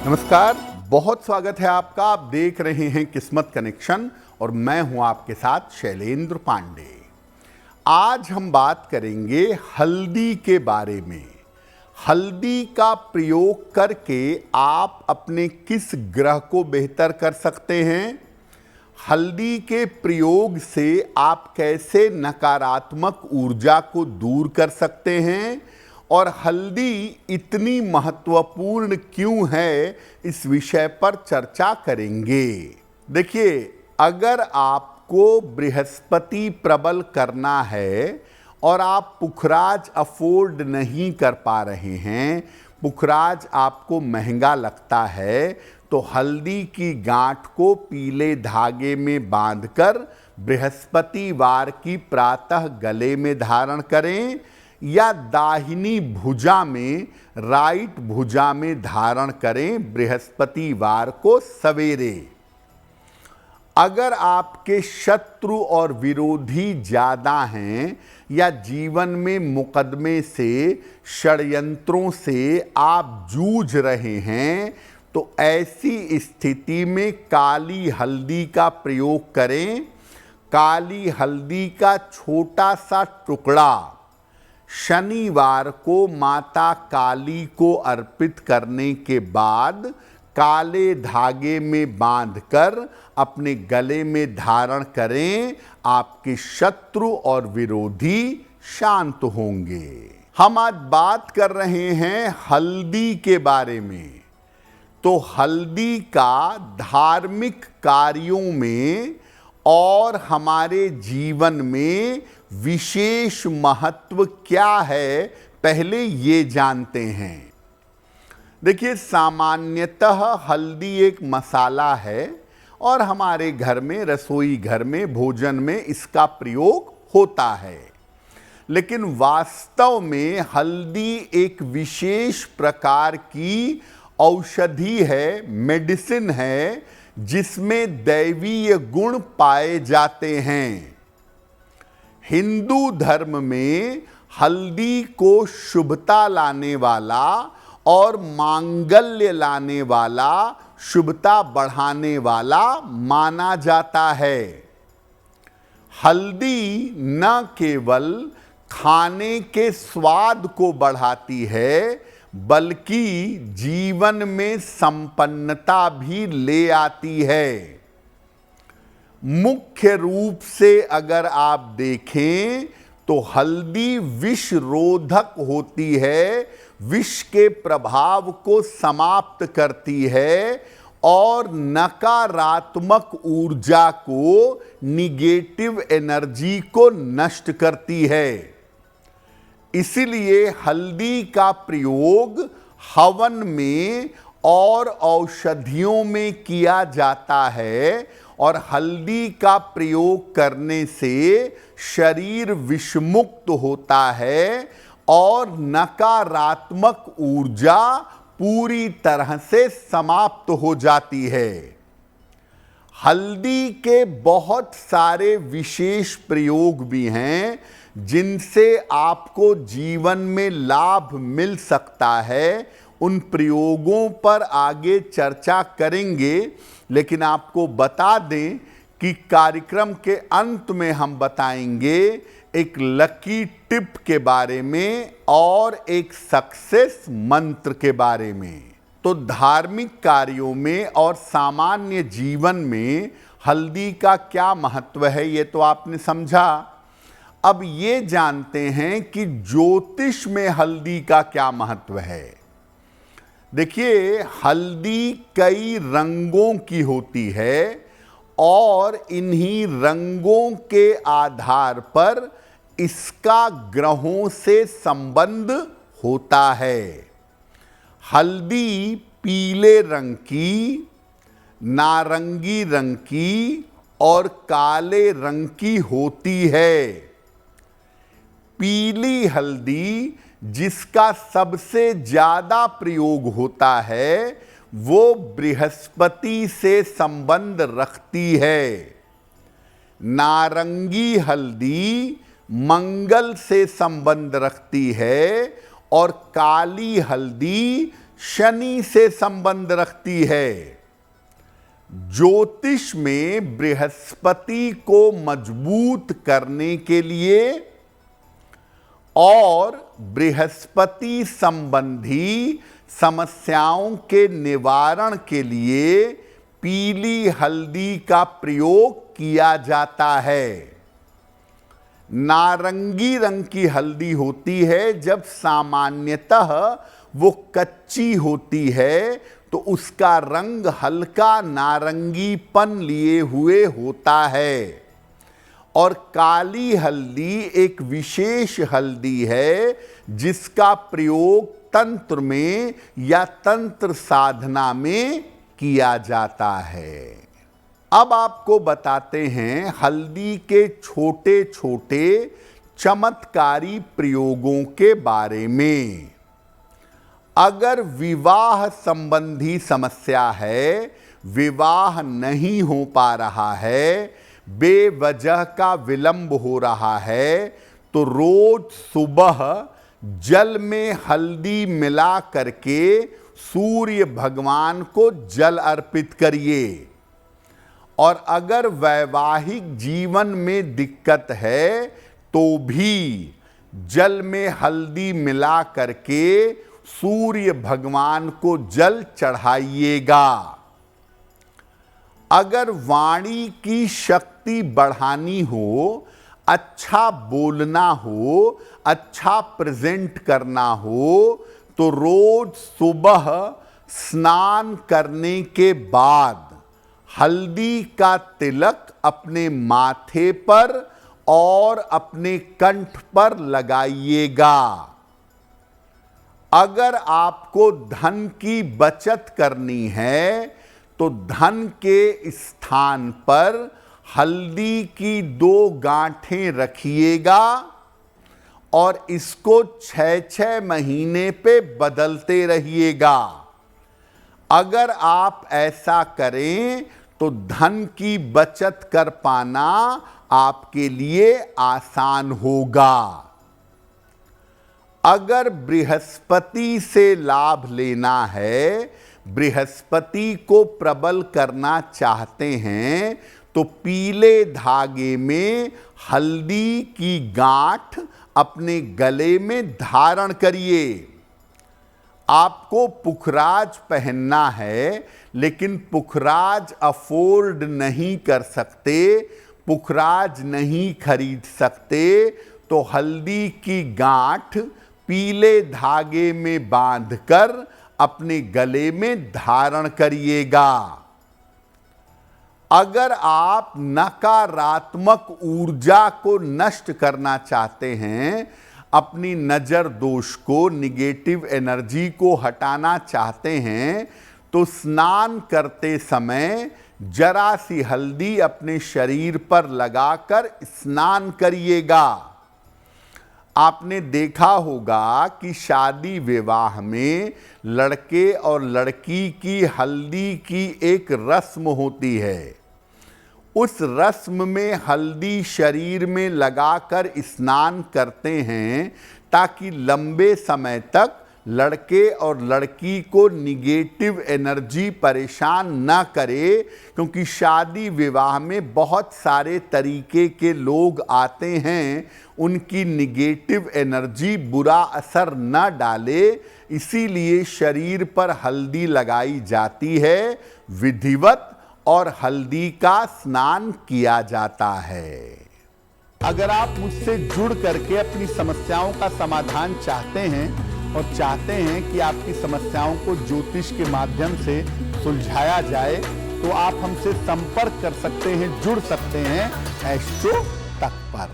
नमस्कार, बहुत स्वागत है आपका। आप देख रहे हैं किस्मत कनेक्शन और मैं हूं आपके साथ शैलेंद्र पांडे। आज हम बात करेंगे हल्दी के बारे में। हल्दी का प्रयोग करके आप अपने किस ग्रह को बेहतर कर सकते हैं? हल्दी के प्रयोग से आप कैसे नकारात्मक ऊर्जा को दूर कर सकते हैं और हल्दी इतनी महत्वपूर्ण क्यों है, इस विषय पर चर्चा करेंगे। देखिए, अगर आपको बृहस्पति प्रबल करना है और आप पुखराज अफोर्ड नहीं कर पा रहे हैं, पुखराज आपको महंगा लगता है, तो हल्दी की गांठ को पीले धागे में बांधकर बृहस्पतिवार की प्रातः गले में धारण करें या दाहिनी भुजा में, राइट भुजा में धारण करें बृहस्पतिवार को सवेरे। अगर आपके शत्रु और विरोधी ज्यादा हैं या जीवन में मुकदमे से, षड्यंत्रों से आप जूझ रहे हैं, तो ऐसी स्थिति में काली हल्दी का प्रयोग करें। काली हल्दी का छोटा सा टुकड़ा शनिवार को माता काली को अर्पित करने के बाद काले धागे में बांधकर अपने गले में धारण करें। आपके शत्रु और विरोधी शांत होंगे। हम आज बात कर रहे हैं हल्दी के बारे में। तो हल्दी का धार्मिक कार्यों में और हमारे जीवन में विशेष महत्व क्या है, पहले ये जानते हैं। देखिए, सामान्यतः हल्दी एक मसाला है और हमारे घर में, रसोई घर में, भोजन में इसका प्रयोग होता है। लेकिन वास्तव में हल्दी एक विशेष प्रकार की औषधि है, मेडिसिन है, जिसमें दैवीय गुण पाए जाते हैं। हिंदू धर्म में हल्दी को शुभता लाने वाला और मांगल्य लाने वाला, शुभता बढ़ाने वाला माना जाता है। हल्दी न केवल खाने के स्वाद को बढ़ाती है, बल्कि जीवन में संपन्नता भी ले आती है। मुख्य रूप से अगर आप देखें तो हल्दी विष रोधक होती है, विष के प्रभाव को समाप्त करती है और नकारात्मक ऊर्जा को, निगेटिव एनर्जी को नष्ट करती है। इसीलिए हल्दी का प्रयोग हवन में और औषधियों में किया जाता है और हल्दी का प्रयोग करने से शरीर विषमुक्त होता है और नकारात्मक ऊर्जा पूरी तरह से समाप्त हो जाती है। हल्दी के बहुत सारे विशेष प्रयोग भी हैं जिनसे आपको जीवन में लाभ मिल सकता है। उन प्रयोगों पर आगे चर्चा करेंगे, लेकिन आपको बता दें कि कार्यक्रम के अंत में हम बताएंगे एक लकी टिप के बारे में और एक सक्सेस मंत्र के बारे में। तो धार्मिक कार्यों में और सामान्य जीवन में हल्दी का क्या महत्व है, ये तो आपने समझा। अब ये जानते हैं कि ज्योतिष में हल्दी का क्या महत्व है। देखिए, हल्दी कई रंगों की होती है और इन्हीं रंगों के आधार पर इसका ग्रहों से संबंध होता है। हल्दी पीले रंग की, नारंगी रंग की और काले रंग की होती है। पीली हल्दी जिसका सबसे ज्यादा प्रयोग होता है, वो बृहस्पति से संबंध रखती है। नारंगी हल्दी मंगल से संबंध रखती है और काली हल्दी शनि से संबंध रखती है। ज्योतिष में बृहस्पति को मजबूत करने के लिए और बृहस्पति संबंधी समस्याओं के निवारण के लिए पीली हल्दी का प्रयोग किया जाता है। नारंगी रंग की हल्दी होती है, जब सामान्यतः वो कच्ची होती है तो उसका रंग हल्का नारंगीपन लिए हुए होता है। और काली हल्दी एक विशेष हल्दी है जिसका प्रयोग तंत्र में या तंत्र साधना में किया जाता है। अब आपको बताते हैं हल्दी के छोटे छोटे चमत्कारी प्रयोगों के बारे में। अगर विवाह संबंधी समस्या है, विवाह नहीं हो पा रहा है, बेवजह का विलंब हो रहा है, तो रोज सुबह जल में हल्दी मिला करके सूर्य भगवान को जल अर्पित करिए। और अगर वैवाहिक जीवन में दिक्कत है तो भी जल में हल्दी मिला करके सूर्य भगवान को जल चढ़ाइएगा। अगर वाणी की शक्ति बढ़ानी हो, अच्छा बोलना हो, अच्छा प्रेजेंट करना हो, तो रोज सुबह स्नान करने के बाद हल्दी का तिलक अपने माथे पर और अपने कंठ पर लगाइएगा। अगर आपको धन की बचत करनी है तो धन के स्थान पर हल्दी की 2 गांठें रखिएगा और इसको 6-6 महीने पे बदलते रहिएगा। अगर आप ऐसा करें तो धन की बचत कर पाना आपके लिए आसान होगा। अगर बृहस्पति से लाभ लेना है, बृहस्पति को प्रबल करना चाहते हैं, तो पीले धागे में हल्दी की गांठ अपने गले में धारण करिए। आपको पुखराज पहनना है, लेकिन पुखराज अफोर्ड नहीं कर सकते, पुखराज नहीं खरीद सकते, तो हल्दी की गांठ पीले धागे में बांधकर अपने गले में धारण करिएगा। अगर आप नकारात्मक ऊर्जा को नष्ट करना चाहते हैं, अपनी नजर दोष को, निगेटिव एनर्जी को हटाना चाहते हैं, तो स्नान करते समय जरा सी हल्दी अपने शरीर पर लगाकर स्नान करिएगा। आपने देखा होगा कि शादी विवाह में लड़के और लड़की की हल्दी की एक रस्म होती है। उस रस्म में हल्दी शरीर में लगाकर स्नान करते हैं ताकि लंबे समय तक लड़के और लड़की को निगेटिव एनर्जी परेशान ना करे, क्योंकि शादी विवाह में बहुत सारे तरीके के लोग आते हैं, उनकी निगेटिव एनर्जी बुरा असर न डाले, इसीलिए शरीर पर हल्दी लगाई जाती है, विधिवत, और हल्दी का स्नान किया जाता है। अगर आप मुझसे जुड़ करके अपनी समस्याओं का समाधान चाहते हैं और चाहते हैं कि आपकी समस्याओं को ज्योतिष के माध्यम से सुलझाया जाए, तो आप हमसे संपर्क कर सकते हैं, जुड़ सकते हैं एस्ट्रो तक पर।